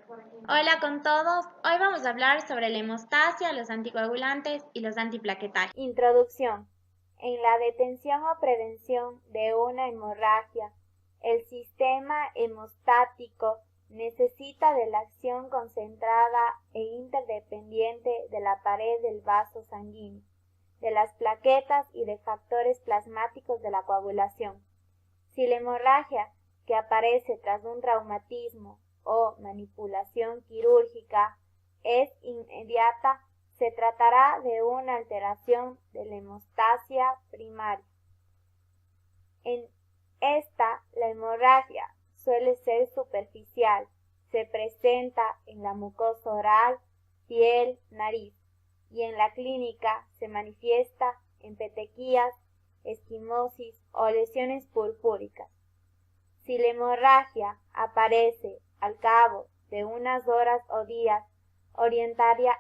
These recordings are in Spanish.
Hola con todos, hoy vamos a hablar sobre la hemostasia, los anticoagulantes y los antiplaquetarios. Introducción. En la detención o prevención de una hemorragia, el sistema hemostático necesita de la acción concentrada e interdependiente de la pared del vaso sanguíneo, de las plaquetas y de factores plasmáticos de la coagulación. Si la hemorragia que aparece tras un traumatismo o manipulación quirúrgica es inmediata, se tratará de una alteración de la hemostasia primaria. En esta, la hemorragia suele ser superficial, se presenta en la mucosa oral, piel, nariz, y en la clínica se manifiesta en petequías, esquimosis o lesiones purpúricas. Si la hemorragia aparece al cabo de unas horas o días, orientaría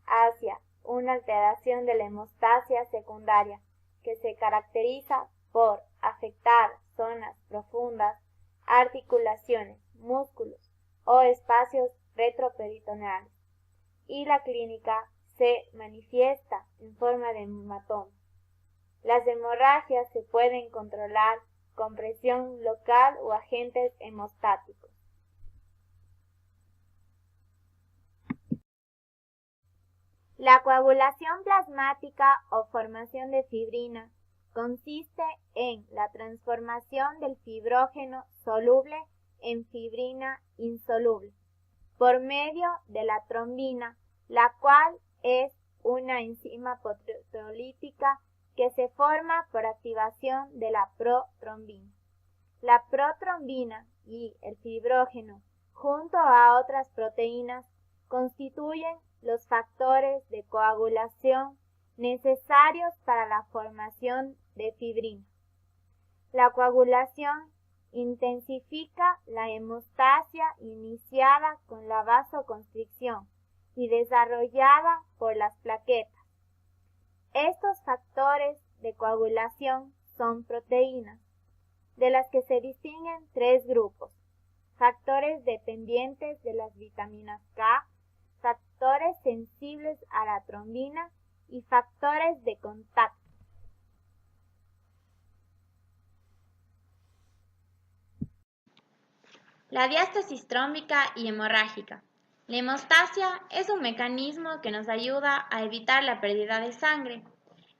hacia una alteración de la hemostasia secundaria que se caracteriza por afectar zonas profundas, articulaciones, músculos o espacios retroperitoneales, y la clínica se manifiesta en forma de hematoma. Las hemorragias se pueden controlar con presión local o agentes hemostáticos. La coagulación plasmática o formación de fibrina consiste en la transformación del fibrógeno soluble en fibrina insoluble por medio de la trombina, la cual es una enzima proteolítica que se forma por activación de la protrombina. La protrombina y el fibrógeno, junto a otras proteínas, constituyen los factores de coagulación necesarios para la formación de fibrina. La coagulación intensifica la hemostasia iniciada con la vasoconstricción y desarrollada por las plaquetas. Estos factores de coagulación son proteínas, de las que se distinguen tres grupos: factores dependientes de las vitaminas K, factores sensibles a la trombina y factores de contacto. La diástasis trómbica y hemorrágica. La hemostasia es un mecanismo que nos ayuda a evitar la pérdida de sangre.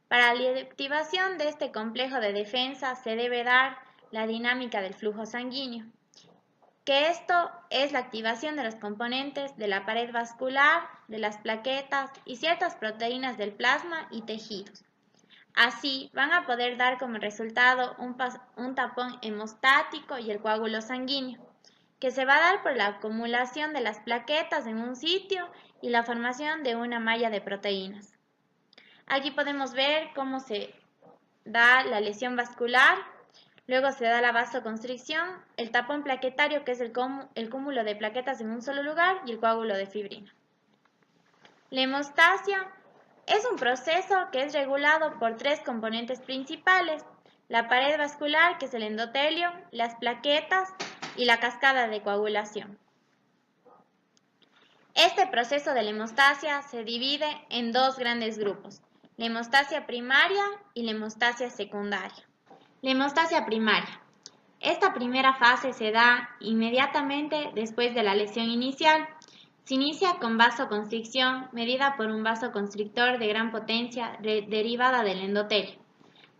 Para la activación de este complejo de defensa se debe dar la dinámica del flujo sanguíneo, que esto es la activación de los componentes de la pared vascular, de las plaquetas y ciertas proteínas del plasma y tejidos. Así van a poder dar como resultado un tapón hemostático y el coágulo sanguíneo, que se va a dar por la acumulación de las plaquetas en un sitio y la formación de una malla de proteínas. Aquí podemos ver cómo se da la lesión vascular, luego se da la vasoconstricción, el tapón plaquetario, que es el cúmulo de plaquetas en un solo lugar, y el coágulo de fibrina. La hemostasia es un proceso que es regulado por tres componentes principales: la pared vascular, que es el endotelio, las plaquetas y la cascada de coagulación. Este proceso de la hemostasia se divide en dos grandes grupos: la hemostasia primaria y la hemostasia secundaria. La hemostasia primaria. Esta primera fase se da inmediatamente después de la lesión inicial. Se inicia con vasoconstricción medida por un vasoconstrictor de gran potencia derivada del endotelio,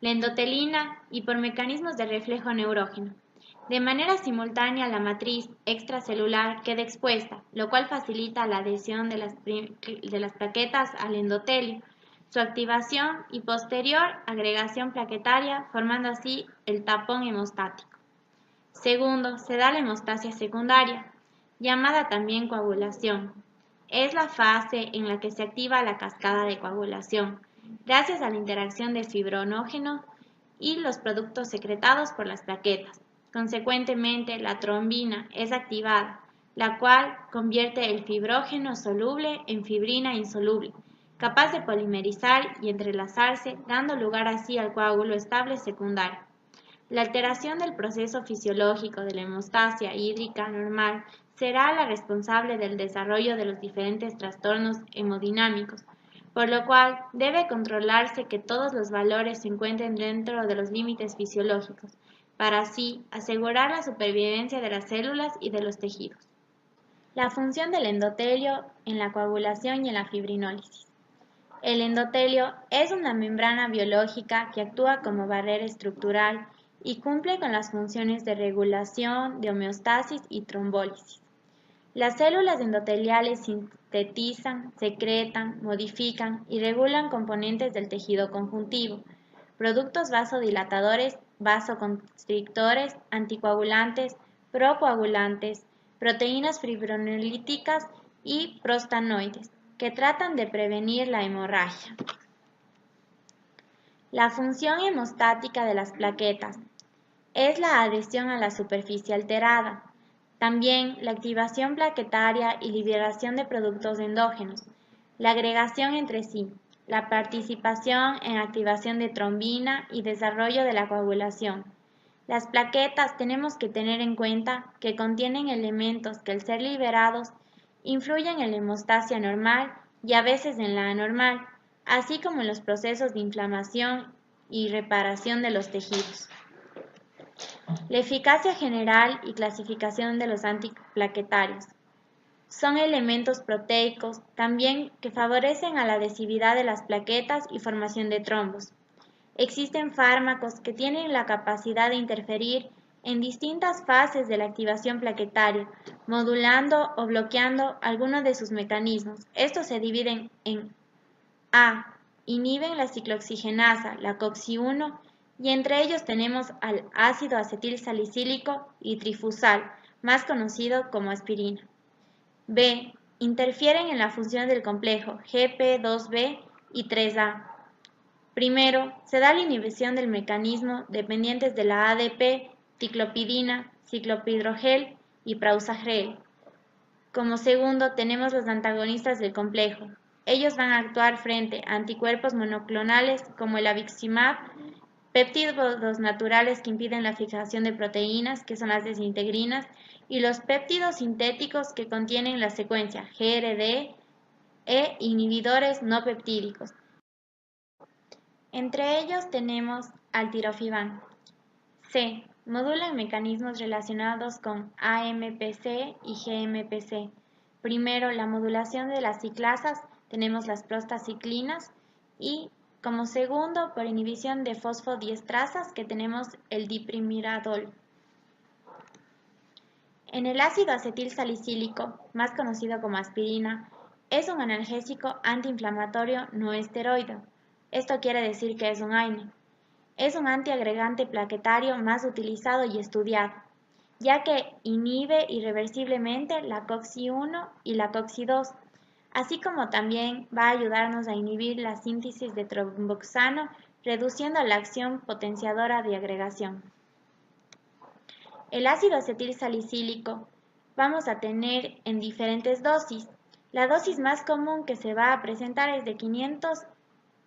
la endotelina, y por mecanismos de reflejo neurógeno. De manera simultánea, la matriz extracelular queda expuesta, lo cual facilita la adhesión de las plaquetas al endotelio, su activación y posterior agregación plaquetaria, formando así el tapón hemostático. Segundo, se da la hemostasia secundaria, llamada también coagulación. Es la fase en la que se activa la cascada de coagulación, gracias a la interacción del fibrinógeno y los productos secretados por las plaquetas. Consecuentemente, la trombina es activada, la cual convierte el fibrógeno soluble en fibrina insoluble, capaz de polimerizar y entrelazarse, dando lugar así al coágulo estable secundario. La alteración del proceso fisiológico de la hemostasia hídrica normal será la responsable del desarrollo de los diferentes trastornos hemodinámicos, por lo cual debe controlarse que todos los valores se encuentren dentro de los límites fisiológicos, para así asegurar la supervivencia de las células y de los tejidos. La función del endotelio en la coagulación y en la fibrinólisis. El endotelio es una membrana biológica que actúa como barrera estructural y cumple con las funciones de regulación, de homeostasis y trombólisis. Las células endoteliales sintetizan, secretan, modifican y regulan componentes del tejido conjuntivo, productos vasodilatadores, vasoconstrictores, anticoagulantes, procoagulantes, proteínas fibrinolíticas y prostanoides, que tratan de prevenir la hemorragia. La función hemostática de las plaquetas es la adhesión a la superficie alterada, también la activación plaquetaria y liberación de productos endógenos, la agregación entre sí, la participación en activación de trombina y desarrollo de la coagulación. Las plaquetas tenemos que tener en cuenta que contienen elementos que al ser liberados influyen en la hemostasia normal y a veces en la anormal, así como en los procesos de inflamación y reparación de los tejidos. La eficacia general y clasificación de los antiplaquetarios. Son elementos proteicos también que favorecen a la adhesividad de las plaquetas y formación de trombos. Existen fármacos que tienen la capacidad de interferir en distintas fases de la activación plaquetaria, modulando o bloqueando algunos de sus mecanismos. Estos se dividen en A. Inhiben la ciclooxigenasa, la COX-1, y entre ellos tenemos al ácido acetil salicílico y trifusal, más conocido como aspirina. B. Interfieren en la función del complejo GP2B y 3A. Primero, se da la inhibición del mecanismo dependientes de la ADP, ciclopidina, ciclopidrogel y prausagrel. Como segundo, tenemos los antagonistas del complejo. Ellos van a actuar frente a anticuerpos monoclonales como el aviximab, péptidos naturales que impiden la fijación de proteínas, que son las desintegrinas, y los péptidos sintéticos que contienen la secuencia GRD e inhibidores no peptídicos. Entre ellos tenemos al tirofibán. C. Modulan mecanismos relacionados con AMPC y GMPC. Primero, la modulación de las ciclasas, tenemos las prostaciclinas, y como segundo, por inhibición de fosfodiestrasas, que tenemos el diprimidazol. En el ácido acetil salicílico, más conocido como aspirina, es un analgésico antiinflamatorio no esteroide. Esto quiere decir que es un AINE. Es un antiagregante plaquetario más utilizado y estudiado, ya que inhibe irreversiblemente la COX-1 y la COX-2, así como también va a ayudarnos a inhibir la síntesis de tromboxano, reduciendo la acción potenciadora de agregación. El ácido acetil salicílico vamos a tener en diferentes dosis. La dosis más común que se va a presentar es de 500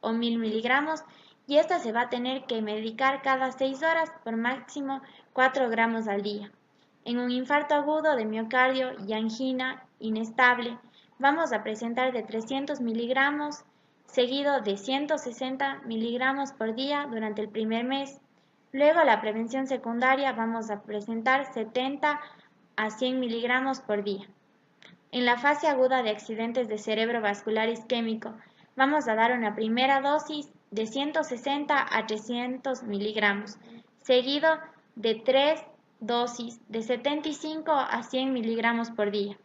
o 1000 miligramos, y esta se va a tener que medicar cada 6 horas por máximo 4 gramos al día. En un infarto agudo de miocardio y angina inestable, vamos a presentar de 300 miligramos, seguido de 160 miligramos por día durante el primer mes. Luego, la prevención secundaria, vamos a presentar 70 a 100 miligramos por día. En la fase aguda de accidentes de cerebro vascular isquémico, vamos a dar una primera dosis de 160 a 300 miligramos, seguido de 3 dosis de 75 a 100 miligramos por día.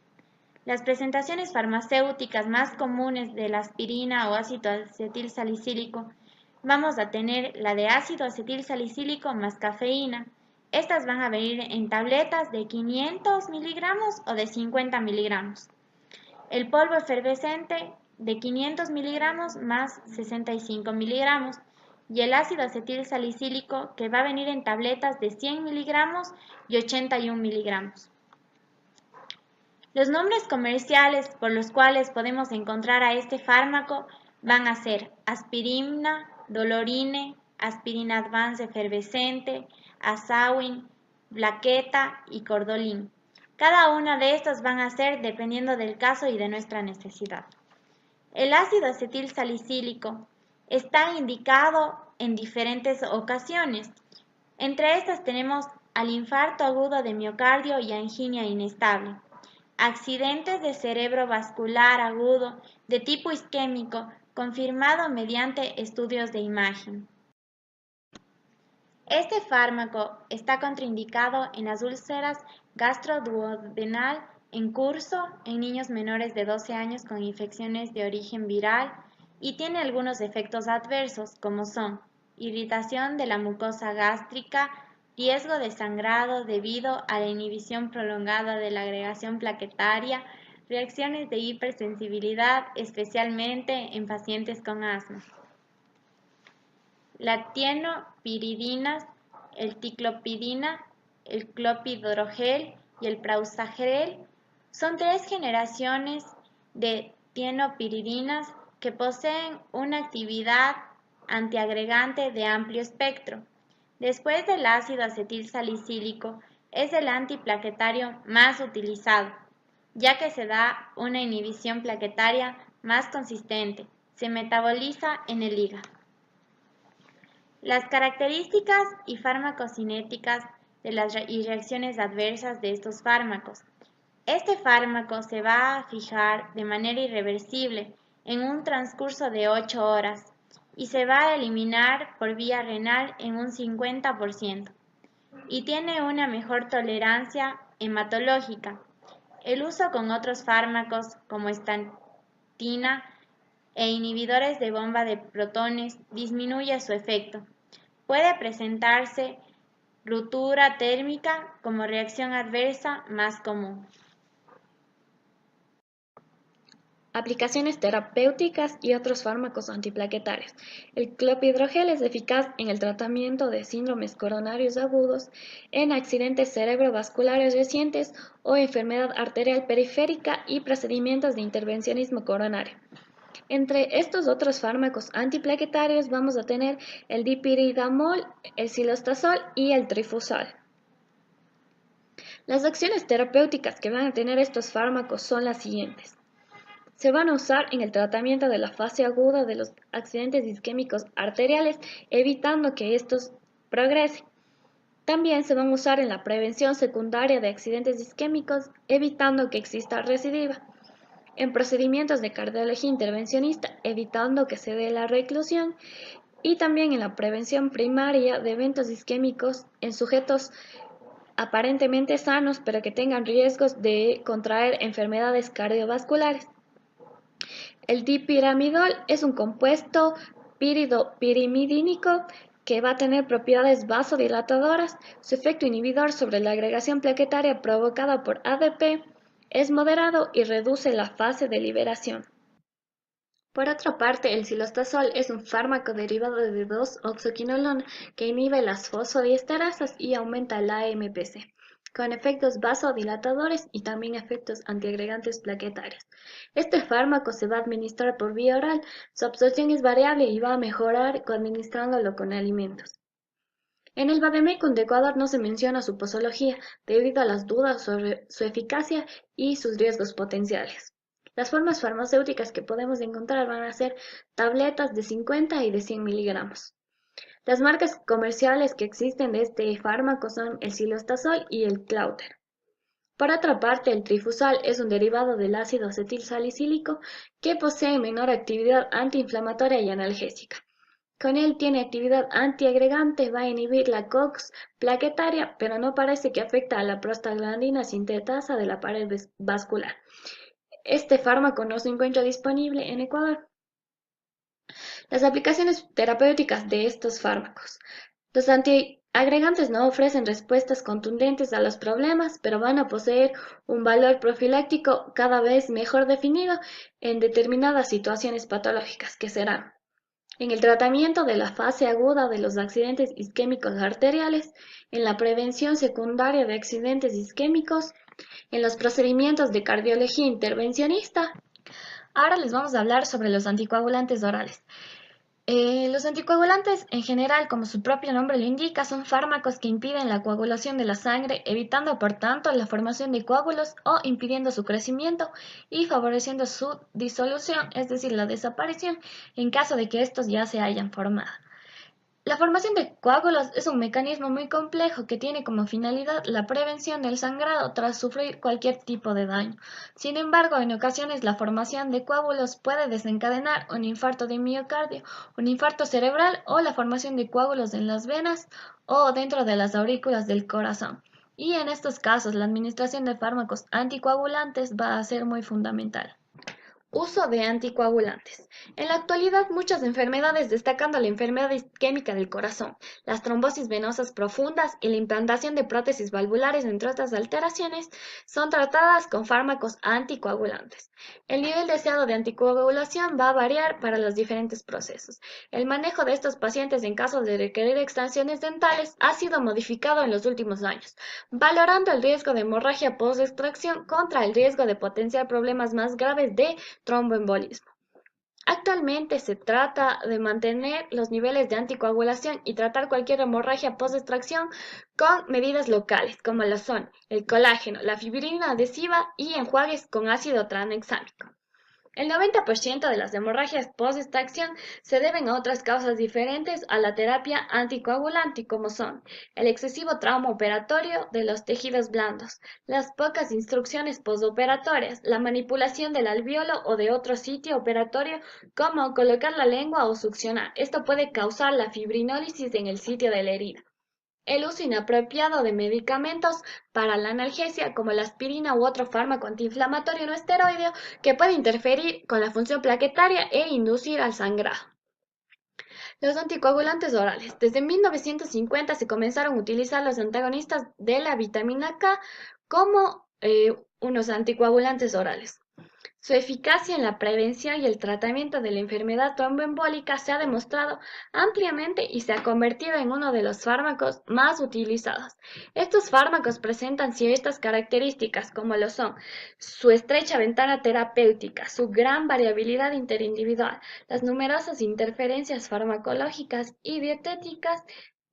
Las presentaciones farmacéuticas más comunes de la aspirina o ácido acetil salicílico, vamos a tener la de ácido acetil salicílico más cafeína. Estas van a venir en tabletas de 500 miligramos o de 50 miligramos. El polvo efervescente de 500 miligramos más 65 miligramos. Y el ácido acetil salicílico, que va a venir en tabletas de 100 miligramos y 81 miligramos. Los nombres comerciales por los cuales podemos encontrar a este fármaco van a ser aspirina, dolorine, aspirina advance efervescente, azawin, Plaqueta y Cordolin. Cada una de estas van a ser dependiendo del caso y de nuestra necesidad. El ácido acetil salicílico está indicado en diferentes ocasiones. Entre estas tenemos al infarto agudo de miocardio y angina inestable, accidentes de cerebro vascular agudo de tipo isquémico confirmado mediante estudios de imagen. Este fármaco está contraindicado en las úlceras gastroduodenal en curso en niños menores de 12 años con infecciones de origen viral y tiene algunos efectos adversos como son irritación de la mucosa gástrica, riesgo de sangrado debido a la inhibición prolongada de la agregación plaquetaria, reacciones de hipersensibilidad, especialmente en pacientes con asma. La tienopiridinas, el ticlopidina, el clopidogrel y el prasugrel son tres generaciones de tienopiridinas que poseen una actividad antiagregante de amplio espectro. Después del ácido acetil salicílico, es el antiplaquetario más utilizado, ya que se da una inhibición plaquetaria más consistente, se metaboliza en el hígado. Las características y farmacocinéticas de las reacciones adversas de estos fármacos. Este fármaco se va a fijar de manera irreversible en un transcurso de 8 horas y se va a eliminar por vía renal en un 50% y tiene una mejor tolerancia hematológica. El uso con otros fármacos como estantina e inhibidores de bomba de protones disminuye su efecto. Puede presentarse ruptura térmica como reacción adversa más común. Aplicaciones terapéuticas y otros fármacos antiplaquetarios. El clopidogrel es eficaz en el tratamiento de síndromes coronarios agudos, en accidentes cerebrovasculares recientes o enfermedad arterial periférica y procedimientos de intervencionismo coronario. Entre estos otros fármacos antiplaquetarios vamos a tener el dipiridamol, el cilostazol y el trifusol. Las acciones terapéuticas que van a tener estos fármacos son las siguientes. Se van a usar en el tratamiento de la fase aguda de los accidentes isquémicos arteriales, evitando que estos progresen. También se van a usar en la prevención secundaria de accidentes isquémicos, evitando que exista recidiva. En procedimientos de cardiología intervencionista, evitando que se dé la reclusión. Y también en la prevención primaria de eventos isquémicos en sujetos aparentemente sanos, pero que tengan riesgos de contraer enfermedades cardiovasculares. El dipiramidol es un compuesto piridopirimidínico que va a tener propiedades vasodilatadoras. Su efecto inhibidor sobre la agregación plaquetaria provocada por ADP es moderado y reduce la fase de liberación. Por otra parte, el cilostazol es un fármaco derivado de 2-oxoquinolona que inhibe las fosfodiesterasas y aumenta la AMPC, con efectos vasodilatadores y también efectos antiagregantes plaquetarios. Este fármaco se va a administrar por vía oral, su absorción es variable y va a mejorar administrándolo con alimentos. En el Vademecum de Ecuador no se menciona su posología debido a las dudas sobre su eficacia y sus riesgos potenciales. Las formas farmacéuticas que podemos encontrar van a ser tabletas de 50 y de 100 miligramos. Las marcas comerciales que existen de este fármaco son el cilostazol y el Clauter. Por otra parte, el trifusal es un derivado del ácido acetil salicílico que posee menor actividad antiinflamatoria y analgésica. Con él tiene actividad antiagregante, va a inhibir la COX plaquetaria, pero no parece que afecta a la prostaglandina sintetasa de la pared vascular. Este fármaco no se encuentra disponible en Ecuador. Las aplicaciones terapéuticas de estos fármacos. Los antiagregantes no ofrecen respuestas contundentes a los problemas, pero van a poseer un valor profiláctico cada vez mejor definido en determinadas situaciones patológicas, que serán en el tratamiento de la fase aguda de los accidentes isquémicos arteriales, en la prevención secundaria de accidentes isquémicos, en los procedimientos de cardiología intervencionista. Ahora les vamos a hablar sobre los anticoagulantes orales. Los anticoagulantes, en general, como su propio nombre lo indica, son fármacos que impiden la coagulación de la sangre, evitando por tanto la formación de coágulos o impidiendo su crecimiento y favoreciendo su disolución, es decir, la desaparición, en caso de que estos ya se hayan formado. La formación de coágulos es un mecanismo muy complejo que tiene como finalidad la prevención del sangrado tras sufrir cualquier tipo de daño. Sin embargo, en ocasiones la formación de coágulos puede desencadenar un infarto de miocardio, un infarto cerebral o la formación de coágulos en las venas o dentro de las aurículas del corazón. Y en estos casos, la administración de fármacos anticoagulantes va a ser muy fundamental. Uso de anticoagulantes. En la actualidad, muchas enfermedades, destacando la enfermedad isquémica del corazón, las trombosis venosas profundas y la implantación de prótesis valvulares, entre otras alteraciones, son tratadas con fármacos anticoagulantes. El nivel deseado de anticoagulación va a variar para los diferentes procesos. El manejo de estos pacientes en caso de requerir extracciones dentales ha sido modificado en los últimos años, valorando el riesgo de hemorragia post-extracción contra el riesgo de potenciar problemas más graves de tromboembolismo. Actualmente se trata de mantener los niveles de anticoagulación y tratar cualquier hemorragia post-extracción con medidas locales, como lo son el colágeno, la fibrina adhesiva y enjuagues con ácido tranexámico. El 90% de las hemorragias post-extracción se deben a otras causas diferentes a la terapia anticoagulante, como son el excesivo trauma operatorio de los tejidos blandos, las pocas instrucciones postoperatorias, la manipulación del alveolo o de otro sitio operatorio, como colocar la lengua o succionar. Esto puede causar la fibrinólisis en el sitio de la herida. El uso inapropiado de medicamentos para la analgesia, como la aspirina u otro fármaco antiinflamatorio no esteroideo, que puede interferir con la función plaquetaria e inducir al sangrado. Los anticoagulantes orales. Desde 1950 se comenzaron a utilizar los antagonistas de la vitamina K como unos anticoagulantes orales. Su eficacia en la prevención y el tratamiento de la enfermedad tromboembólica se ha demostrado ampliamente y se ha convertido en uno de los fármacos más utilizados. Estos fármacos presentan ciertas características como lo son su estrecha ventana terapéutica, su gran variabilidad interindividual, las numerosas interferencias farmacológicas y dietéticas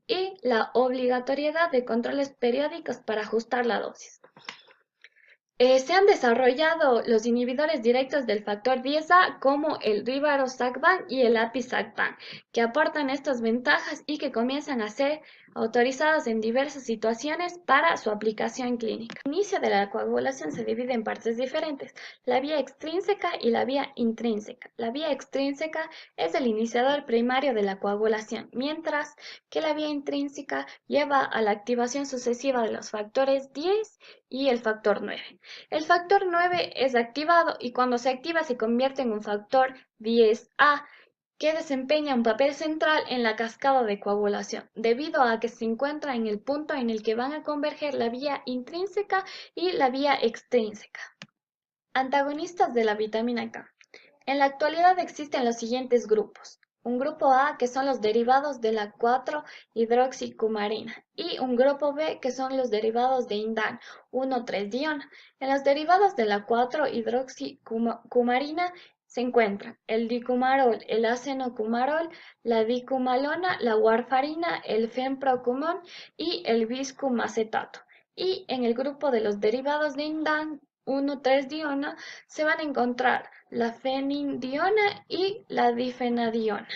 y la obligatoriedad de controles periódicos para ajustar la dosis. Se han desarrollado los inhibidores directos del factor 10A como el rivaroxaban y el apisaban, que aportan estas ventajas y que comienzan a ser autorizados en diversas situaciones para su aplicación clínica. El inicio de la coagulación se divide en partes diferentes, la vía extrínseca y la vía intrínseca. La vía extrínseca es el iniciador primario de la coagulación, mientras que la vía intrínseca lleva a la activación sucesiva de los factores 10 y el factor 9. El factor 9 es activado y cuando se activa se convierte en un factor 10A que desempeña un papel central en la cascada de coagulación, debido a que se encuentra en el punto en el que van a converger la vía intrínseca y la vía extrínseca. Antagonistas de la vitamina K. En la actualidad existen los siguientes grupos. Un grupo A, que son los derivados de la 4-hidroxicumarina, y un grupo B, que son los derivados de indán, 1,3-diona. En los derivados de la 4-hidroxicumarina se encuentran el dicumarol, el acenocumarol, la dicumalona, la warfarina, el fenprocumón y el biscumacetato. Y en el grupo de los derivados de indán, 1,3-diona, se van a encontrar la fenildiona y la difenadiona.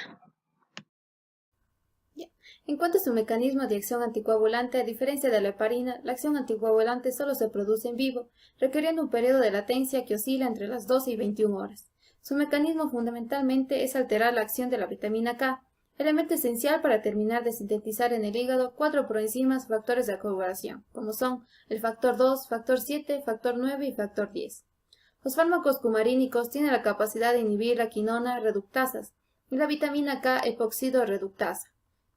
En cuanto a su mecanismo de acción anticoagulante, a diferencia de la heparina, la acción anticoagulante solo se produce en vivo, requiriendo un periodo de latencia que oscila entre las 12 y 21 horas. Su mecanismo fundamentalmente es alterar la acción de la vitamina K, elemento esencial para terminar de sintetizar en el hígado 4 proenzimas factores de coagulación, como son el factor 2, factor 7, factor 9 y factor 10. Los fármacos cumarínicos tienen la capacidad de inhibir la quinona reductasas y la vitamina K epoxidorreductasa.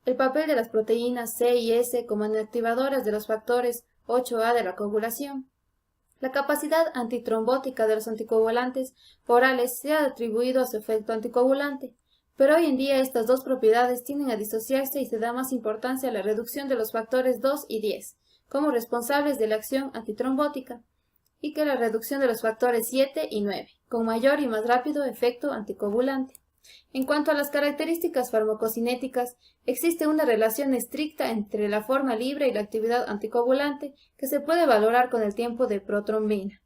El papel de las proteínas C y S como inactivadoras de los factores 8A de la coagulación. La capacidad antitrombótica de los anticoagulantes orales se ha atribuido a su efecto anticoagulante, pero hoy en día estas dos propiedades tienden a disociarse y se da más importancia a la reducción de los factores 2 y 10, como responsables de la acción antitrombótica, y que la reducción de los factores 7 y 9, con mayor y más rápido efecto anticoagulante. En cuanto a las características farmacocinéticas, existe una relación estricta entre la forma libre y la actividad anticoagulante que se puede valorar con el tiempo de protrombina.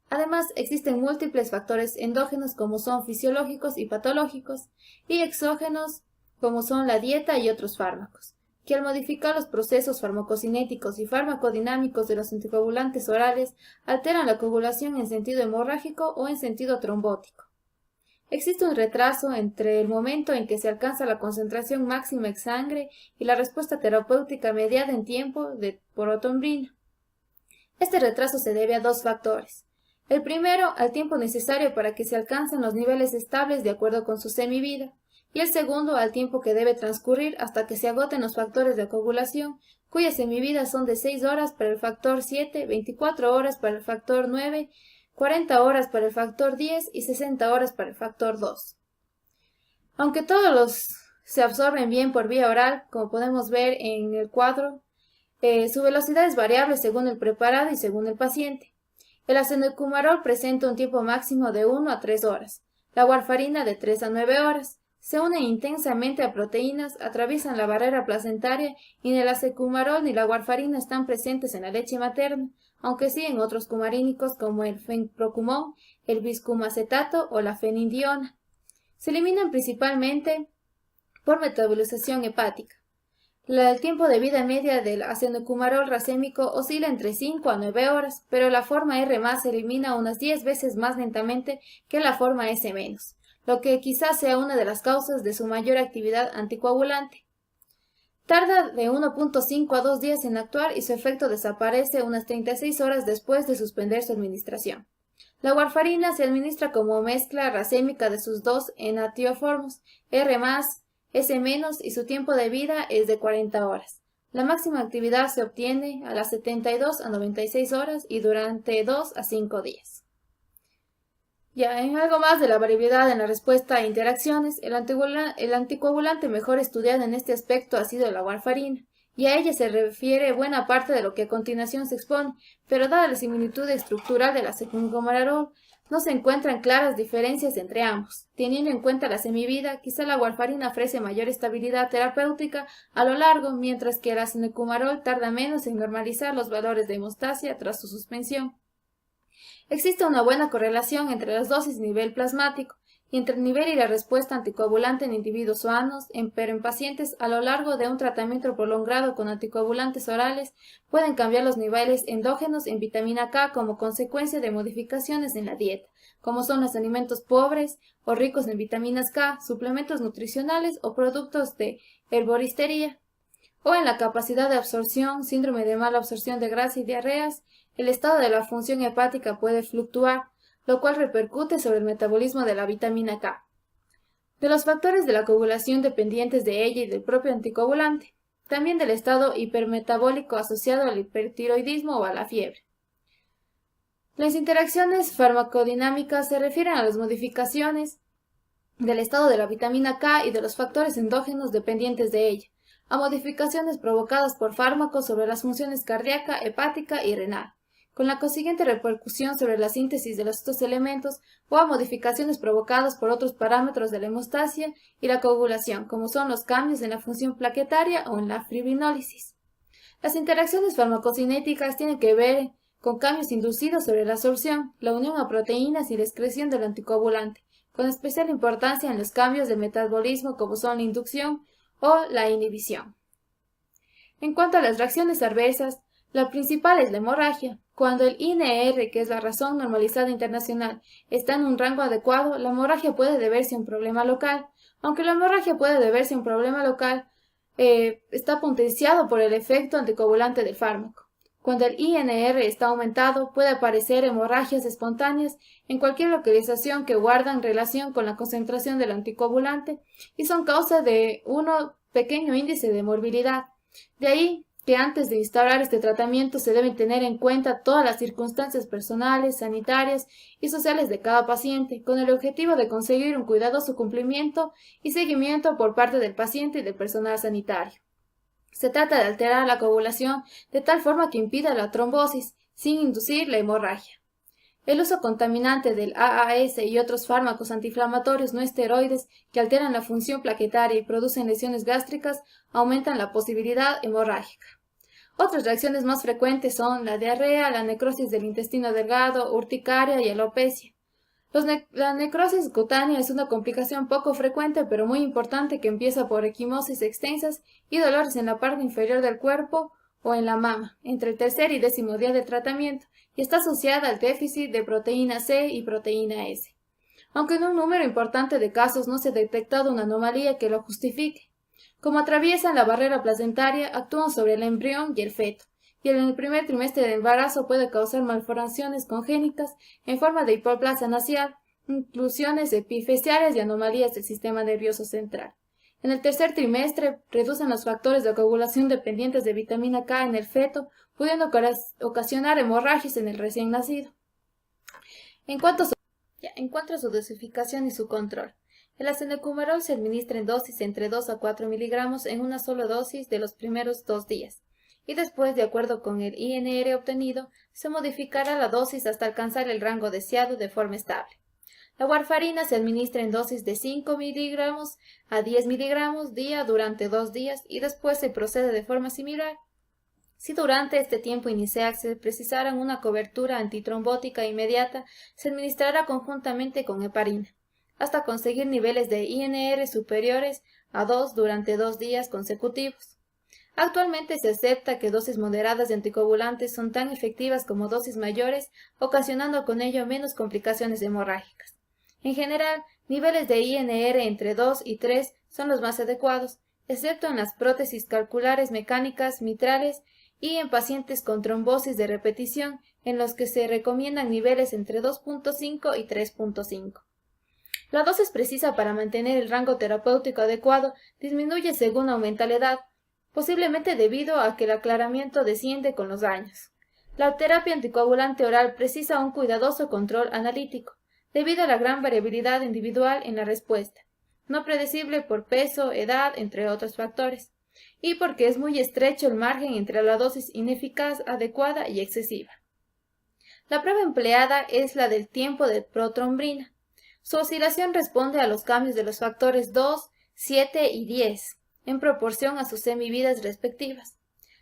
Además, existen múltiples factores endógenos como son fisiológicos y patológicos, y exógenos como son la dieta y otros fármacos, que al modificar los procesos farmacocinéticos y farmacodinámicos de los anticoagulantes orales alteran la coagulación en sentido hemorrágico o en sentido trombótico. Existe un retraso entre el momento en que se alcanza la concentración máxima en sangre y la respuesta terapéutica mediada en tiempo de protrombina. Este retraso se debe a dos factores. El primero, al tiempo necesario para que se alcancen los niveles estables de acuerdo con su semivida, y el segundo, al tiempo que debe transcurrir hasta que se agoten los factores de coagulación, cuyas semividas son de 6 horas para el factor 7, 24 horas para el factor 9, 40 horas para el factor 10 y 60 horas para el factor 2. Aunque todos los se absorben bien por vía oral, como podemos ver en el cuadro, su velocidad es variable según el preparado y según el paciente. El acenocumarol presenta un tiempo máximo de 1 a 3 horas, la warfarina de 3 a 9 horas. Se unen intensamente a proteínas, atraviesan la barrera placentaria y ni el acecumarol ni la warfarina están presentes en la leche materna, aunque sí en otros cumarínicos como el fenprocumón, el biscumacetato o la fenindiona. Se eliminan principalmente por metabolización hepática. El tiempo de vida media del acenocumarol racémico oscila entre 5 a 9 horas, pero la forma R+ se elimina unas 10 veces más lentamente que la forma S-, lo que quizás sea una de las causas de su mayor actividad anticoagulante. Tarda de 1.5 a 2 días en actuar y su efecto desaparece unas 36 horas después de suspender su administración. La warfarina se administra como mezcla racémica de sus dos enantioformos, R+, S- y su tiempo de vida es de 40 horas. La máxima actividad se obtiene a las 72 a 96 horas y durante 2 a 5 días. Ya en algo más de la variabilidad en la respuesta a interacciones, el anticoagulante mejor estudiado en este aspecto ha sido la warfarina, y a ella se refiere buena parte de lo que a continuación se expone, pero dada la similitud estructural de la acecumarol, no se encuentran claras diferencias entre ambos. Teniendo en cuenta la semivida, quizá la warfarina ofrece mayor estabilidad terapéutica a lo largo, mientras que el acenocumarol tarda menos en normalizar los valores de hemostasia tras su suspensión. Existe una buena correlación entre las dosis y nivel plasmático, y entre el nivel y la respuesta anticoagulante en individuos sanos, pero en pacientes a lo largo de un tratamiento prolongado con anticoagulantes orales pueden cambiar los niveles endógenos en vitamina K como consecuencia de modificaciones en la dieta, como son los alimentos pobres o ricos en vitaminas K, suplementos nutricionales o productos de herboristería, o en la capacidad de absorción, síndrome de mala absorción de grasa y diarreas. El estado de la función hepática puede fluctuar, lo cual repercute sobre el metabolismo de la vitamina K. De los factores de la coagulación dependientes de ella y del propio anticoagulante, también del estado hipermetabólico asociado al hipertiroidismo o a la fiebre. Las interacciones farmacodinámicas se refieren a las modificaciones del estado de la vitamina K y de los factores endógenos dependientes de ella, a modificaciones provocadas por fármacos sobre las funciones cardíaca, hepática y renal, con la consiguiente repercusión sobre la síntesis de estos elementos, o a modificaciones provocadas por otros parámetros de la hemostasia y la coagulación, como son los cambios en la función plaquetaria o en la fibrinólisis. Las interacciones farmacocinéticas tienen que ver con cambios inducidos sobre la absorción, la unión a proteínas y la excreción del anticoagulante, con especial importancia en los cambios de metabolismo como son la inducción o la inhibición. En cuanto a las reacciones adversas, la principal es la hemorragia. Cuando el INR, que es la razón normalizada internacional, está en un rango adecuado, la hemorragia puede deberse a un problema local. Aunque la hemorragia puede deberse a un problema local, está potenciado por el efecto anticoagulante del fármaco. Cuando el INR está aumentado, puede aparecer hemorragias espontáneas en cualquier localización que guardan relación con la concentración del anticoagulante y son causa de un pequeño índice de morbilidad. De ahí que antes de instaurar este tratamiento se deben tener en cuenta todas las circunstancias personales, sanitarias y sociales de cada paciente, con el objetivo de conseguir un cuidadoso cumplimiento y seguimiento por parte del paciente y del personal sanitario. Se trata de alterar la coagulación de tal forma que impida la trombosis, sin inducir la hemorragia. El uso contaminante del AAS y otros fármacos antiinflamatorios no esteroides que alteran la función plaquetaria y producen lesiones gástricas aumentan la posibilidad hemorrágica. Otras reacciones más frecuentes son la diarrea, la necrosis del intestino delgado, urticaria y alopecia. La necrosis cutánea es una complicación poco frecuente pero muy importante que empieza por equimosis extensas y dolores en la parte inferior del cuerpo o en la mama, entre el tercer y 10º día de tratamiento, y está asociada al déficit de proteína C y proteína S. Aunque en un número importante de casos no se ha detectado una anomalía que lo justifique. Como atraviesan la barrera placentaria, actúan sobre el embrión y el feto, y en el primer trimestre del embarazo puede causar malformaciones congénitas en forma de hipoplasia nasal, inclusiones epifesiales y anomalías del sistema nervioso central. En el tercer trimestre, reducen los factores de coagulación dependientes de vitamina K en el feto, pudiendo ocasionar hemorragias en el recién nacido. En cuanto a su dosificación y su control, el acenocumarol se administra en dosis entre 2 a 4 miligramos en una sola dosis de los primeros 2 días, y después, de acuerdo con el INR obtenido, se modificará la dosis hasta alcanzar el rango deseado de forma estable. La warfarina se administra en dosis de 5 miligramos a 10 miligramos día durante 2 días y después se procede de forma similar. Si durante este tiempo inicial se precisara una cobertura antitrombótica inmediata, se administrará conjuntamente con heparina, hasta conseguir niveles de INR superiores a 2 durante 2 días consecutivos. Actualmente se acepta que dosis moderadas de anticoagulantes son tan efectivas como dosis mayores, ocasionando con ello menos complicaciones hemorrágicas. En general, niveles de INR entre 2 y 3 son los más adecuados, excepto en las prótesis calculares mecánicas mitrales y en pacientes con trombosis de repetición, en los que se recomiendan niveles entre 2.5 y 3.5. La dosis precisa para mantener el rango terapéutico adecuado disminuye según aumenta la edad, posiblemente debido a que el aclaramiento desciende con los años. La terapia anticoagulante oral precisa un cuidadoso control analítico, debido a la gran variabilidad individual en la respuesta, no predecible por peso, edad, entre otros factores, y porque es muy estrecho el margen entre la dosis ineficaz, adecuada y excesiva. La prueba empleada es la del tiempo de protrombrina. Su oscilación responde a los cambios de los factores 2, 7 y 10, en proporción a sus semividas respectivas.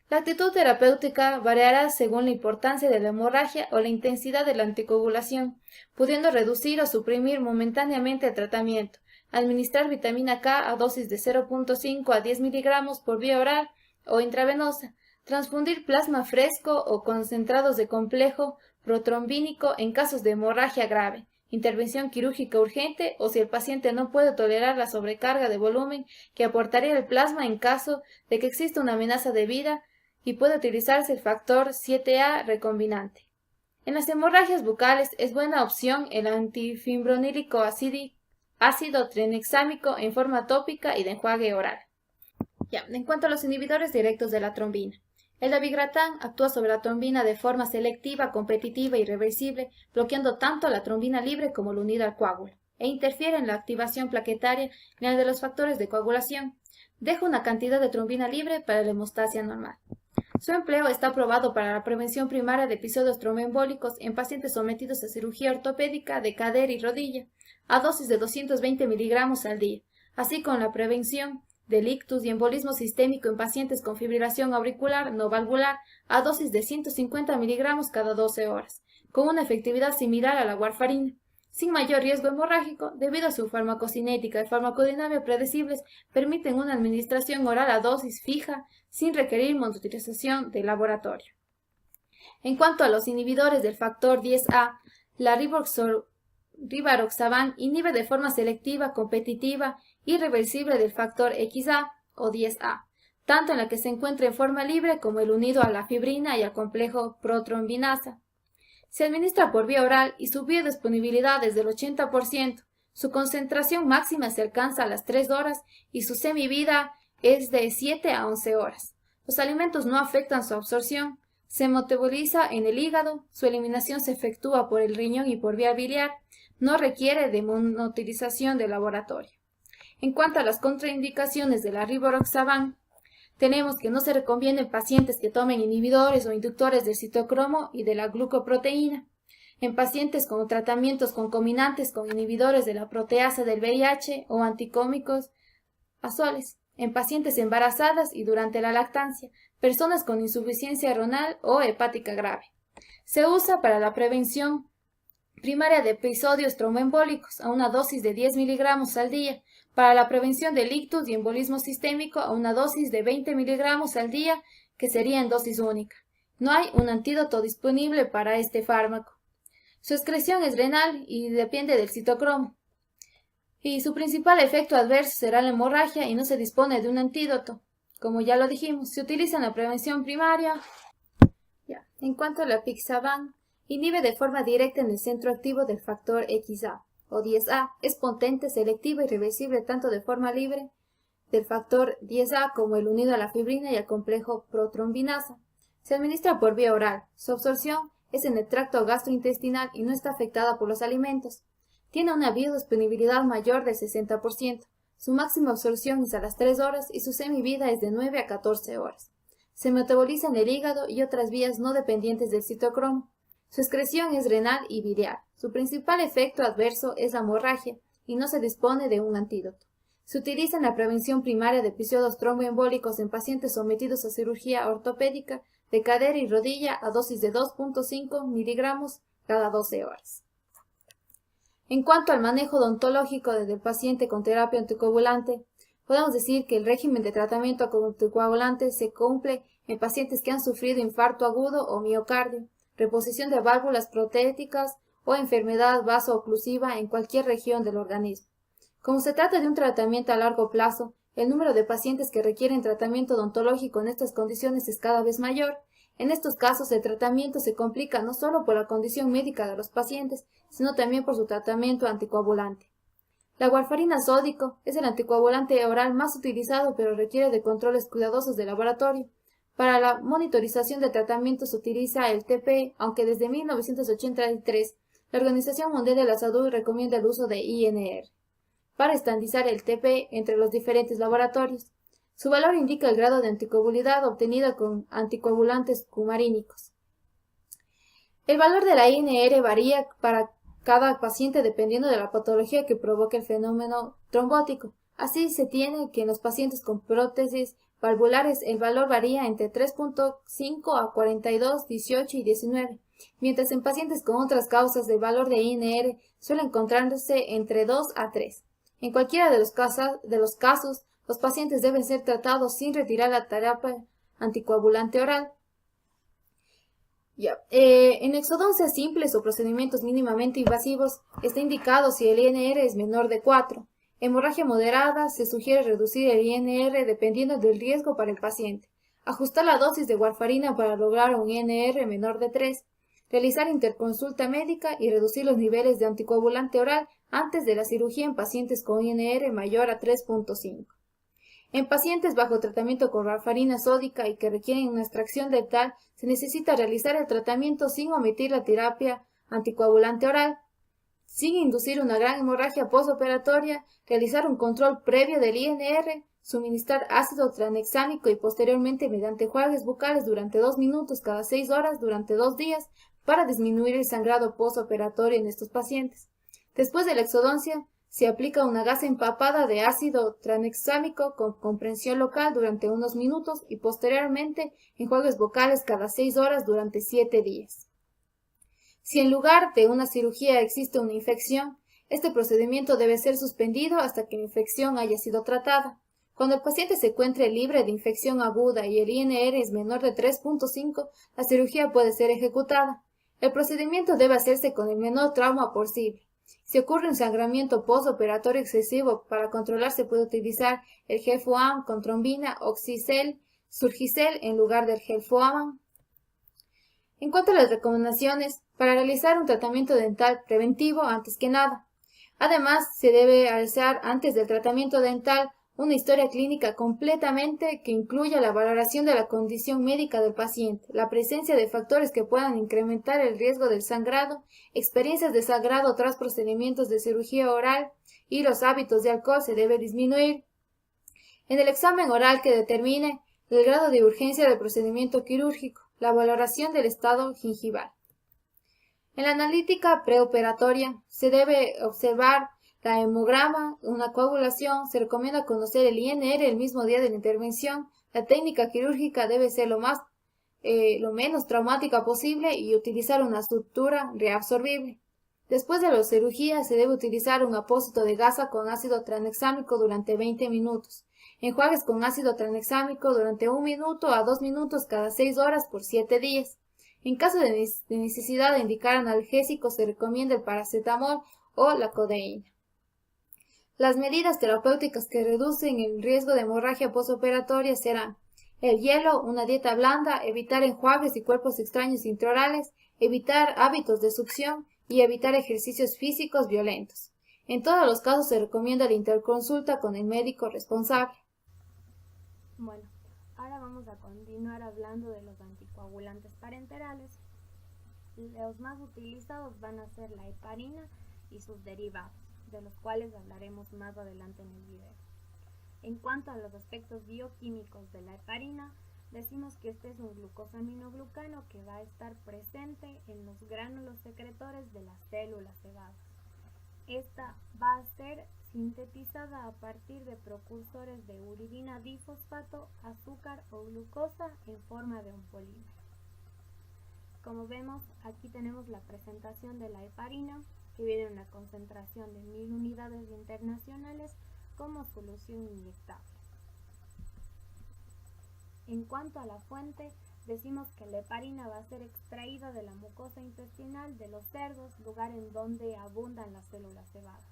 La actitud terapéutica variará según la importancia de la hemorragia o la intensidad de la anticoagulación, pudiendo reducir o suprimir momentáneamente el tratamiento, administrar vitamina K a dosis de 0.5 a 10 miligramos por vía oral o intravenosa, transfundir plasma fresco o concentrados de complejo protrombínico en casos de hemorragia grave, intervención quirúrgica urgente o si el paciente no puede tolerar la sobrecarga de volumen que aportaría el plasma en caso de que exista una amenaza de vida, y puede utilizarse el factor 7A recombinante. En las hemorragias bucales es buena opción el antifibronílico ácido tranexámico en forma tópica y de enjuague oral. En cuanto a los inhibidores directos de la trombina, el dabigatran actúa sobre la trombina de forma selectiva, competitiva y reversible, bloqueando tanto la trombina libre como la unida al coágulo, e interfiere en la activación plaquetaria y en la de los factores de coagulación. Deja una cantidad de trombina libre para la hemostasia normal. Su empleo está aprobado para la prevención primaria de episodios tromboembólicos en pacientes sometidos a cirugía ortopédica de cadera y rodilla, a dosis de 220 miligramos al día, así como la prevención del ictus y embolismo sistémico en pacientes con fibrilación auricular no valvular, a dosis de 150 miligramos cada 12 horas, con una efectividad similar a la warfarina, sin mayor riesgo hemorrágico, debido a su farmacocinética y farmacodinámica predecibles, permiten una administración oral a dosis fija, sin requerir monitorización de laboratorio. En cuanto a los inhibidores del factor 10A, la rivaroxaban inhibe de forma selectiva, competitiva y reversible del factor XA o 10A, tanto en la que se encuentra en forma libre como el unido a la fibrina y al complejo protrombinasa. Se administra por vía oral y su biodisponibilidad es del 80%, su concentración máxima se alcanza a las 3 horas y su semivida es de 7 a 11 horas. Los alimentos no afectan su absorción, se metaboliza en el hígado, su eliminación se efectúa por el riñón y por vía biliar, no requiere de monitorización de laboratorio. En cuanto a las contraindicaciones de la rivaroxaban, tenemos que no se recomienda en pacientes que tomen inhibidores o inductores del citocromo y de la glucoproteína, en pacientes con tratamientos concomitantes con inhibidores de la proteasa del VIH o anticómicos azoles, en pacientes embarazadas y durante la lactancia, personas con insuficiencia renal o hepática grave. Se usa para la prevención primaria de episodios tromboembólicos a una dosis de 10 miligramos al día, para la prevención del ictus y embolismo sistémico a una dosis de 20 miligramos al día, que sería en dosis única. No hay un antídoto disponible para este fármaco. Su excreción es renal y depende del citocromo. Y su principal efecto adverso será la hemorragia y no se dispone de un antídoto. Como ya lo dijimos, se utiliza en la prevención primaria. En cuanto a la Apixaban, inhibe de forma directa en el centro activo del factor XA o 10A. Es potente, selectiva y reversible tanto de forma libre del factor 10A como el unido a la fibrina y al complejo protrombinasa. Se administra por vía oral. Su absorción es en el tracto gastrointestinal y no está afectada por los alimentos. Tiene una biodisponibilidad mayor de 60%. Su máxima absorción es a las 3 horas y su semivida es de 9 a 14 horas. Se metaboliza en el hígado y otras vías no dependientes del citocromo. Su excreción es renal y biliar. Su principal efecto adverso es la hemorragia y no se dispone de un antídoto. Se utiliza en la prevención primaria de episodios tromboembólicos en pacientes sometidos a cirugía ortopédica de cadera y rodilla a dosis de 2.5 miligramos cada 12 horas. En cuanto al manejo odontológico del paciente con terapia anticoagulante, podemos decir que el régimen de tratamiento con anticoagulantes se cumple en pacientes que han sufrido infarto agudo o miocardio, reposición de válvulas protéticas o enfermedad vasooclusiva en cualquier región del organismo. Como se trata de un tratamiento a largo plazo, el número de pacientes que requieren tratamiento odontológico en estas condiciones es cada vez mayor. En estos casos, el tratamiento se complica no solo por la condición médica de los pacientes, sino también por su tratamiento anticoagulante. La warfarina sódico es el anticoagulante oral más utilizado, pero requiere de controles cuidadosos de laboratorio. Para la monitorización de tratamiento se utiliza el TP, aunque desde 1983 la Organización Mundial de la Salud recomienda el uso de INR para estandarizar el TP entre los diferentes laboratorios. Su valor indica el grado de anticoagulidad obtenido con anticoagulantes cumarínicos. El valor de la INR varía para cada paciente dependiendo de la patología que provoque el fenómeno trombótico. Así se tiene que en los pacientes con prótesis valvulares el valor varía entre 3.5 a 42, 18 y 19, mientras en pacientes con otras causas el valor de INR suele encontrándose entre 2 a 3. En cualquiera de los casos, los pacientes deben ser tratados sin retirar la terapia anticoagulante oral. En exodoncias simples o procedimientos mínimamente invasivos está indicado si el INR es menor de 4. Hemorragia moderada, se sugiere reducir el INR dependiendo del riesgo para el paciente. Ajustar la dosis de warfarina para lograr un INR menor de 3. Realizar interconsulta médica y reducir los niveles de anticoagulante oral antes de la cirugía en pacientes con INR mayor a 3.5. En pacientes bajo tratamiento con warfarina sódica y que requieren una extracción dental, se necesita realizar el tratamiento sin omitir la terapia anticoagulante oral, sin inducir una gran hemorragia postoperatoria, realizar un control previo del INR, suministrar ácido tranexámico y posteriormente mediante enjuagues bucales durante 2 minutos cada 6 horas durante 2 días para disminuir el sangrado postoperatorio en estos pacientes. Después de la exodoncia, se aplica una gasa empapada de ácido tranexámico con comprensión local durante unos minutos y posteriormente enjuagues bucales cada 6 horas durante 7 días. Si en lugar de una cirugía existe una infección, este procedimiento debe ser suspendido hasta que la infección haya sido tratada. Cuando el paciente se encuentre libre de infección aguda y el INR es menor de 3.5, la cirugía puede ser ejecutada. El procedimiento debe hacerse con el menor trauma posible. Si ocurre un sangramiento postoperatorio excesivo, para controlar se puede utilizar el gel Foam con trombina, Oxicel, Surgicel en lugar del gel Foam. En cuanto a las recomendaciones, para realizar un tratamiento dental preventivo antes que nada. Además, se debe realizar antes del tratamiento dental una historia clínica completamente que incluya la valoración de la condición médica del paciente, la presencia de factores que puedan incrementar el riesgo del sangrado, experiencias de sangrado tras procedimientos de cirugía oral y los hábitos de alcohol se debe disminuir. En el examen oral que determine el grado de urgencia del procedimiento quirúrgico, la valoración del estado gingival. En la analítica preoperatoria se debe observar la hemograma, una coagulación, se recomienda conocer el INR el mismo día de la intervención. La técnica quirúrgica debe ser lo menos traumática posible y utilizar una sutura reabsorbible. Después de la cirugía se debe utilizar un apósito de gasa con ácido tranexámico durante 20 minutos. Enjuagues con ácido tranexámico durante 1 minuto a 2 minutos cada 6 horas por 7 días. En caso de necesidad de indicar analgésicos se recomienda el paracetamol o la codeína. Las medidas terapéuticas que reducen el riesgo de hemorragia postoperatoria serán el hielo, una dieta blanda, evitar enjuagues y cuerpos extraños intraorales, evitar hábitos de succión y evitar ejercicios físicos violentos. En todos los casos se recomienda la interconsulta con el médico responsable. Bueno, ahora vamos a continuar hablando de los anticoagulantes parenterales. Los más utilizados van a ser la heparina y sus derivados, de los cuales hablaremos más adelante en el video. En cuanto a los aspectos bioquímicos de la heparina, decimos que este es un glucosaminoglucano que va a estar presente en los gránulos secretores de las células cebadas. Esta va a ser sintetizada a partir de precursores de uridina difosfato, azúcar o glucosa en forma de un polímero. Como vemos, aquí tenemos la presentación de la heparina, que viene en una concentración de 1000 unidades internacionales como solución inyectable. En cuanto a la fuente, decimos que la heparina va a ser extraída de la mucosa intestinal de los cerdos, lugar en donde abundan las células cebadas,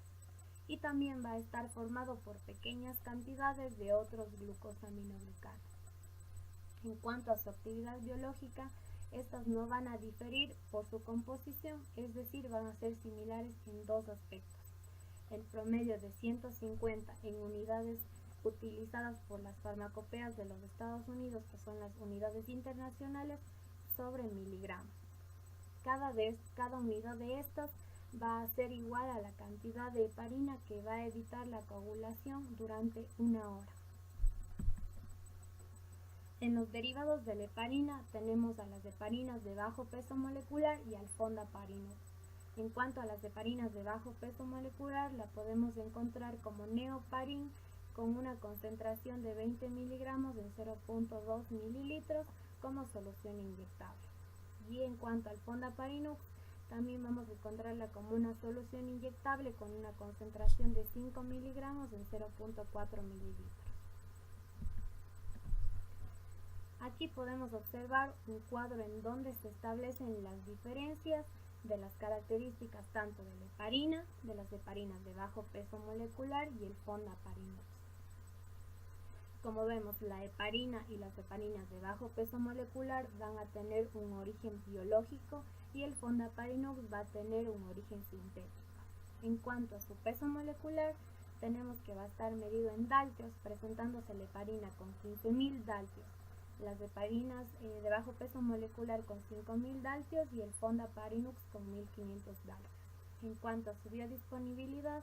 y también va a estar formado por pequeñas cantidades de otros glucosaminoglucanos. En cuanto a su actividad biológica, estas no van a diferir por su composición, es decir, van a ser similares en dos aspectos. El promedio de 150 en unidades utilizadas por las farmacopeas de los Estados Unidos, que son las unidades internacionales, sobre miligramos. Cada unidad de estas va a ser igual a la cantidad de heparina que va a evitar la coagulación durante 1 hora. En los derivados de la heparina tenemos a las heparinas de bajo peso molecular y al fondaparinux. En cuanto a las heparinas de bajo peso molecular, la podemos encontrar como neoparin con una concentración de 20 miligramos en 0.2 mililitros como solución inyectable. Y en cuanto al fondaparinux, también vamos a encontrarla como una solución inyectable con una concentración de 5 miligramos en 0.4 mililitros. Aquí podemos observar un cuadro en donde se establecen las diferencias de las características tanto de la heparina, de las heparinas de bajo peso molecular y el fondaparinux. Como vemos, la heparina y las heparinas de bajo peso molecular van a tener un origen biológico y el fondaparinux va a tener un origen sintético. En cuanto a su peso molecular, tenemos que va a estar medido en daltios, presentándose la heparina con 15.000 daltios, las heparinas de bajo peso molecular con 5.000 daltios y el fondaparinux con 1.500 daltios. En cuanto a su biodisponibilidad,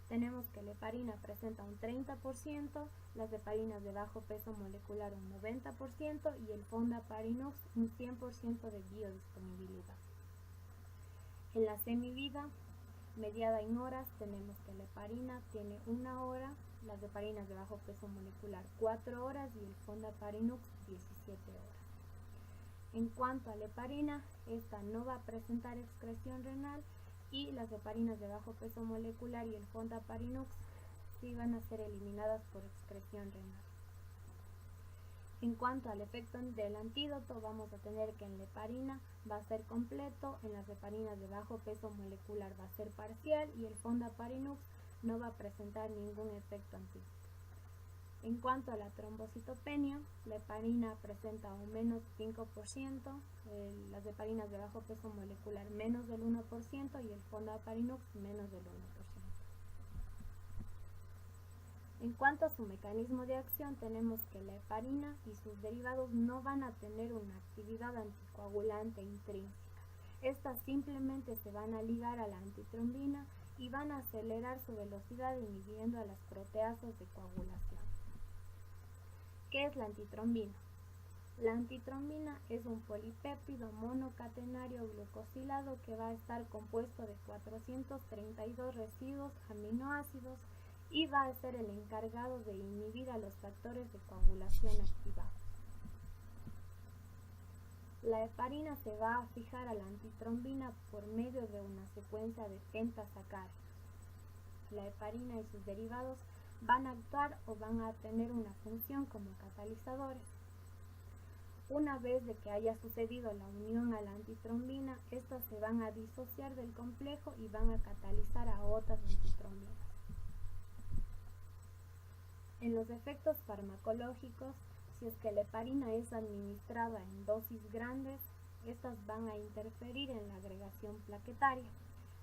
tenemos que la heparina presenta un 30%, las heparinas de bajo peso molecular un 90% y el fondaparinux un 100% de biodisponibilidad. En la semivida, mediada en horas, tenemos que la heparina tiene 1 hora, las heparinas de bajo peso molecular 4 horas y el fondaparinux 17 horas. En cuanto a la heparina, esta no va a presentar excreción renal y las heparinas de bajo peso molecular y el fondaparinux sí van a ser eliminadas por excreción renal. En cuanto al efecto del antídoto, vamos a tener que en la heparina va a ser completo, en las heparinas de bajo peso molecular va a ser parcial y el fondaparinux no va a presentar ningún efecto antídoto. En cuanto a la trombocitopenia, la heparina presenta un menos 5%, las heparinas de bajo peso molecular menos del 1% y el fondaparinux menos del 1%. En cuanto a su mecanismo de acción, tenemos que la heparina y sus derivados no van a tener una actividad anticoagulante intrínseca. Estas simplemente se van a ligar a la antitrombina y van a acelerar su velocidad inhibiendo a las proteasas de coagulación. ¿Qué es la antitrombina? La antitrombina es un polipéptido monocatenario glucosilado que va a estar compuesto de 432 residuos aminoácidos y va a ser el encargado de inhibir a los factores de coagulación activados. La heparina se va a fijar a la antitrombina por medio de una secuencia de pentasacáridos. La heparina y sus derivados van a actuar o van a tener una función como catalizadores. Una vez de que haya sucedido la unión a la antitrombina, estas se van a disociar del complejo y van a catalizar a otras antitrombinas. En los efectos farmacológicos, si es que la heparina es administrada en dosis grandes, estas van a interferir en la agregación plaquetaria,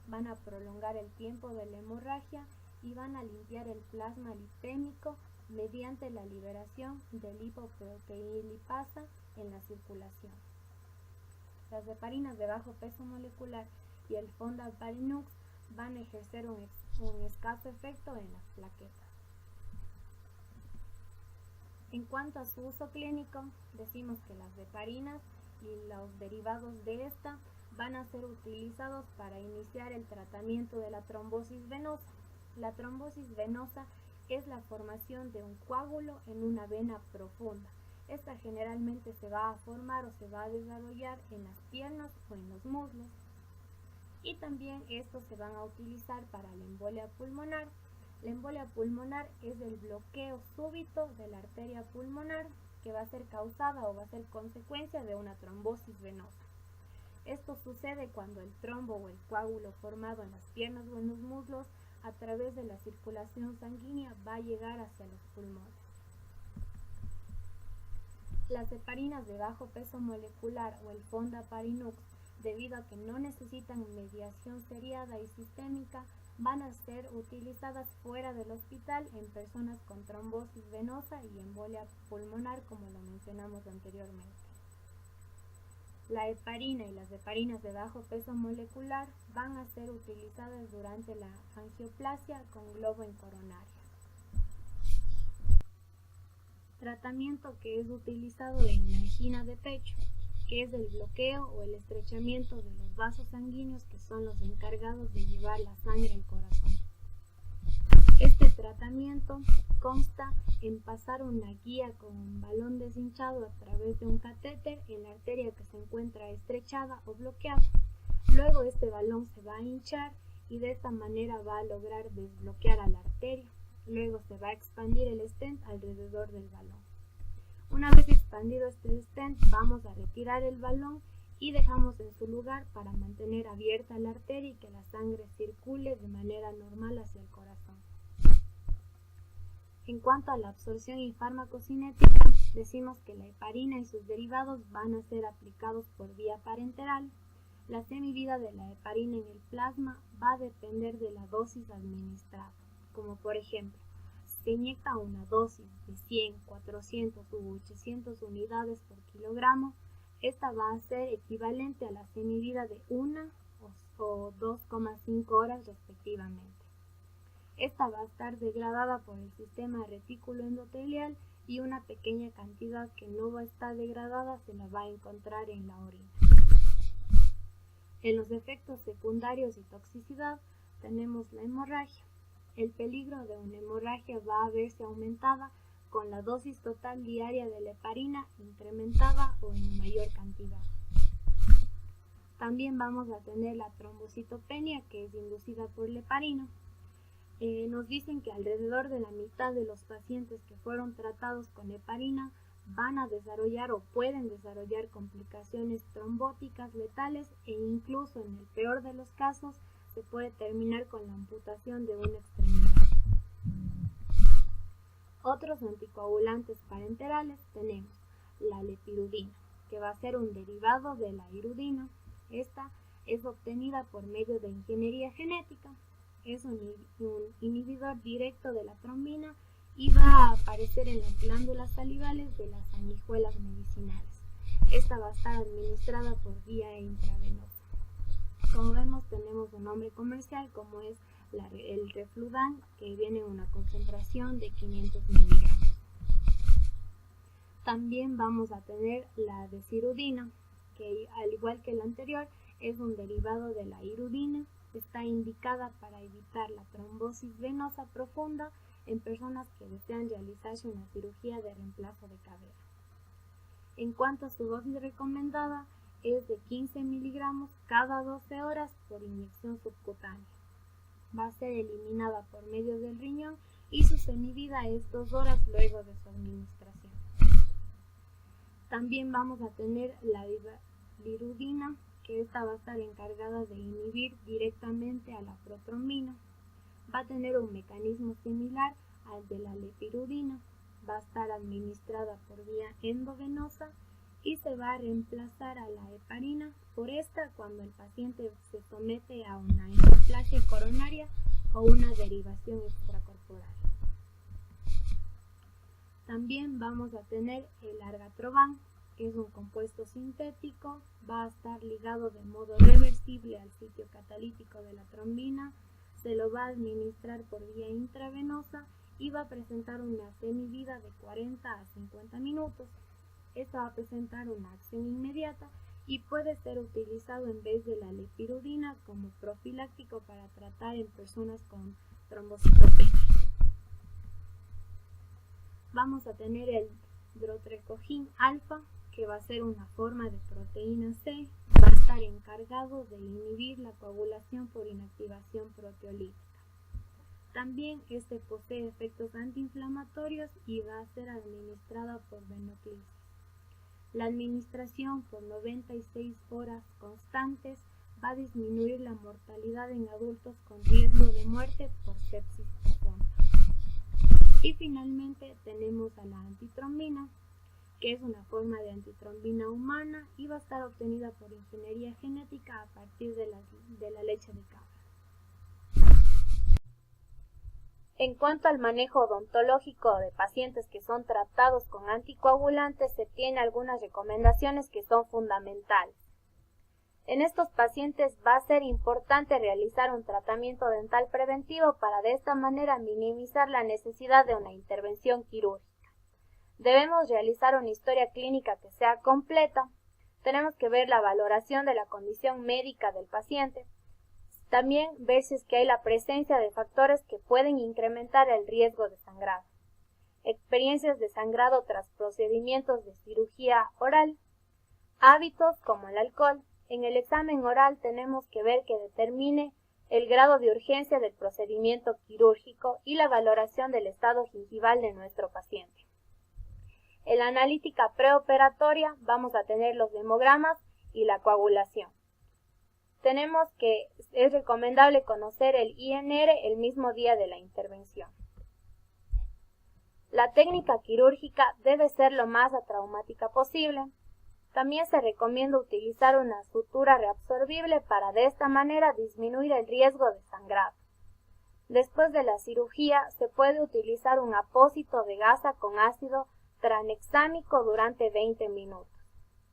van a prolongar el tiempo de la hemorragia y van a limpiar el plasma lipémico mediante la liberación de lipoproteílipasa en la circulación. Las heparinas de bajo peso molecular y el fondaparinux van a ejercer un escaso efecto en las plaquetas. En cuanto a su uso clínico, decimos que las heparinas y los derivados de esta van a ser utilizados para iniciar el tratamiento de la trombosis venosa. La trombosis venosa es la formación de un coágulo en una vena profunda. Esta generalmente se va a formar o se va a desarrollar en las piernas o en los muslos. Y también estos se van a utilizar para la embolia pulmonar. La embolia pulmonar es el bloqueo súbito de la arteria pulmonar que va a ser causada o va a ser consecuencia de una trombosis venosa. Esto sucede cuando el trombo o el coágulo formado en las piernas o en los muslos a través de la circulación sanguínea va a llegar hacia los pulmones. Las heparinas de bajo peso molecular o el fondaparinux, debido a que no necesitan mediación seriada y sistémica, van a ser utilizadas fuera del hospital en personas con trombosis venosa y embolia pulmonar, como lo mencionamos anteriormente. La heparina y las heparinas de bajo peso molecular van a ser utilizadas durante la angioplasia con globo en coronaria. Tratamiento que es utilizado en la angina de pecho, que es el bloqueo o el estrechamiento de los vasos sanguíneos que son los encargados de llevar la sangre al corazón. Este tratamiento consta en pasar una guía con un balón deshinchado a través de un catéter en la arteria que se encuentra estrechada o bloqueada. Luego este balón se va a hinchar y de esta manera va a lograr desbloquear a la arteria. Luego se va a expandir el stent alrededor del balón. Una vez expandido este stent, vamos a retirar el balón y dejamos en su lugar para mantener abierta la arteria y que la sangre circule de manera normal hacia el corazón. En cuanto a la absorción y farmacocinética, decimos que la heparina y sus derivados van a ser aplicados por vía parenteral. La semivida de la heparina en el plasma va a depender de la dosis administrada, como por ejemplo, si se inyecta una dosis de 100, 400 u 800 unidades por kilogramo, esta va a ser equivalente a la semivida de 1 o 2,5 horas respectivamente. Esta va a estar degradada por el sistema retículo endotelial y una pequeña cantidad que no va a estar degradada se la va a encontrar en la orina. En los efectos secundarios y toxicidad tenemos la hemorragia. El peligro de una hemorragia va a verse aumentada con la dosis total diaria de la heparina incrementada o en mayor cantidad. También vamos a tener la trombocitopenia, que es inducida por la heparina. Nos dicen que alrededor de la mitad de los pacientes que fueron tratados con heparina van a desarrollar o pueden desarrollar complicaciones trombóticas letales e incluso en el peor de los casos se puede terminar con la amputación de una extremidad. Otros anticoagulantes parenterales tenemos la lepirudina, que va a ser un derivado de la hirudina. Esta es obtenida por medio de ingeniería genética. Es un inhibidor directo de la trombina y va a aparecer en las glándulas salivales de las sanguijuelas medicinales. Esta va a estar administrada por vía intravenosa. Como vemos, tenemos un nombre comercial como es el Refludan, que viene en una concentración de 500 miligramos. También vamos a tener la desirudina, que al igual que la anterior es un derivado de la irudina. Está indicada para evitar la trombosis venosa profunda en personas que desean realizarse una cirugía de reemplazo de cadera. En cuanto a su dosis recomendada, es de 15 miligramos cada 12 horas por inyección subcutánea. Va a ser eliminada por medio del riñón y su semivida es 2 horas luego de su administración. También vamos a tener la virudina, que esta va a estar encargada de inhibir directamente a la protrombina. Va a tener un mecanismo similar al de la lepirudina. Va a estar administrada por vía endovenosa y se va a reemplazar a la heparina por esta cuando el paciente se somete a una hemorragia coronaria o una derivación extracorporal. También vamos a tener el argatroban, que es un compuesto sintético. Va a estar ligado de modo reversible al sitio catalítico de la trombina. Se lo va a administrar por vía intravenosa y va a presentar una semivida de 40 a 50 minutos. Esta va a presentar una acción inmediata y puede ser utilizado en vez de la lepirudina como profiláctico para tratar en personas con trombocitopenia. Vamos a tener el drotrecogin alfa, que va a ser una forma de proteína C. Va a estar encargado de inhibir la coagulación por inactivación proteolítica. También este posee efectos antiinflamatorios y va a ser administrada por venoclisis. La administración por 96 horas constantes va a disminuir la mortalidad en adultos con riesgo de muerte por sepsis profunda. Y finalmente tenemos a la antitrombina, que es una forma de antitrombina humana y va a estar obtenida por ingeniería genética a partir de la leche de cabra. En cuanto al manejo odontológico de pacientes que son tratados con anticoagulantes, se tiene algunas recomendaciones que son fundamentales. En estos pacientes va a ser importante realizar un tratamiento dental preventivo para de esta manera minimizar la necesidad de una intervención quirúrgica. Debemos realizar una historia clínica que sea completa. Tenemos que ver la valoración de la condición médica del paciente. También ver si es que hay la presencia de factores que pueden incrementar el riesgo de sangrado. Experiencias de sangrado tras procedimientos de cirugía oral. Hábitos como el alcohol. En el examen oral tenemos que ver que determine el grado de urgencia del procedimiento quirúrgico y la valoración del estado gingival de nuestro paciente. En la analítica preoperatoria vamos a tener los hemogramas y la coagulación. Tenemos que es recomendable conocer el INR el mismo día de la intervención. La técnica quirúrgica debe ser lo más atraumática posible. También se recomienda utilizar una sutura reabsorbible para de esta manera disminuir el riesgo de sangrado. Después de la cirugía se puede utilizar un apósito de gasa con ácido tranexámico durante 20 minutos.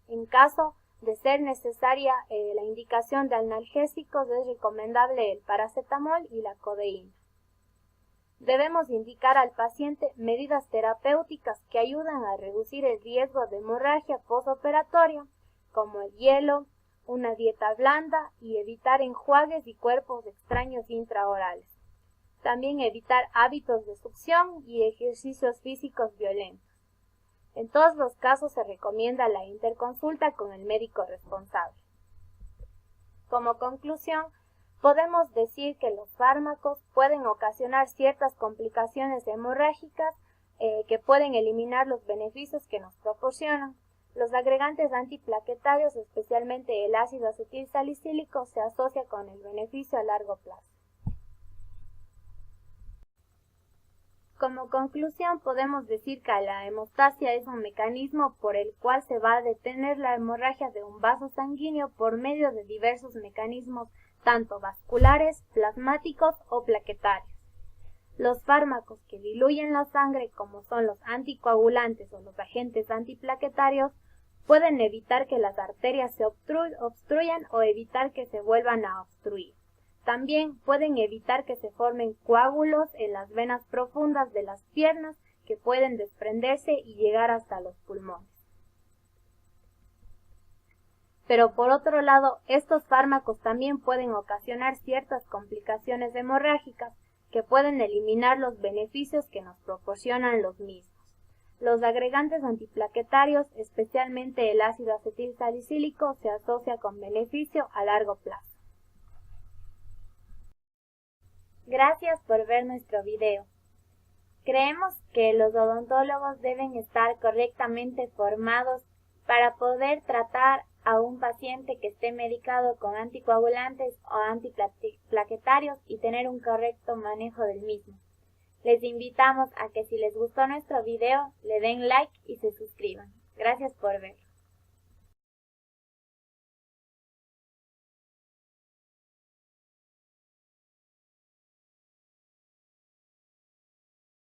En caso de ser necesaria la indicación de analgésicos, es recomendable el paracetamol y la codeína. Debemos indicar al paciente medidas terapéuticas que ayudan a reducir el riesgo de hemorragia postoperatoria, como el hielo, una dieta blanda y evitar enjuagues y cuerpos extraños intraorales. También evitar hábitos de succión y ejercicios físicos violentos. En todos los casos se recomienda la interconsulta con el médico responsable. Como conclusión, podemos decir que los fármacos pueden ocasionar ciertas complicaciones hemorrágicas que pueden eliminar los beneficios que nos proporcionan. Los agregantes antiplaquetarios, especialmente el ácido acetilsalicílico, se asocia con el beneficio a largo plazo. Como conclusión, podemos decir que la hemostasia es un mecanismo por el cual se va a detener la hemorragia de un vaso sanguíneo por medio de diversos mecanismos, tanto vasculares, plasmáticos o plaquetarios. Los fármacos que diluyen la sangre, como son los anticoagulantes o los agentes antiplaquetarios, pueden evitar que las arterias se obstruyan o evitar que se vuelvan a obstruir. También pueden evitar que se formen coágulos en las venas profundas de las piernas que pueden desprenderse y llegar hasta los pulmones. Pero por otro lado, estos fármacos también pueden ocasionar ciertas complicaciones hemorrágicas que pueden eliminar los beneficios que nos proporcionan los mismos. Los agregantes antiplaquetarios, especialmente el ácido acetilsalicílico, se asocia con beneficio a largo plazo. Gracias por ver nuestro video. Creemos que los odontólogos deben estar correctamente formados para poder tratar a un paciente que esté medicado con anticoagulantes o antiplaquetarios y tener un correcto manejo del mismo. Les invitamos a que si les gustó nuestro video, le den like y se suscriban. Gracias por ver.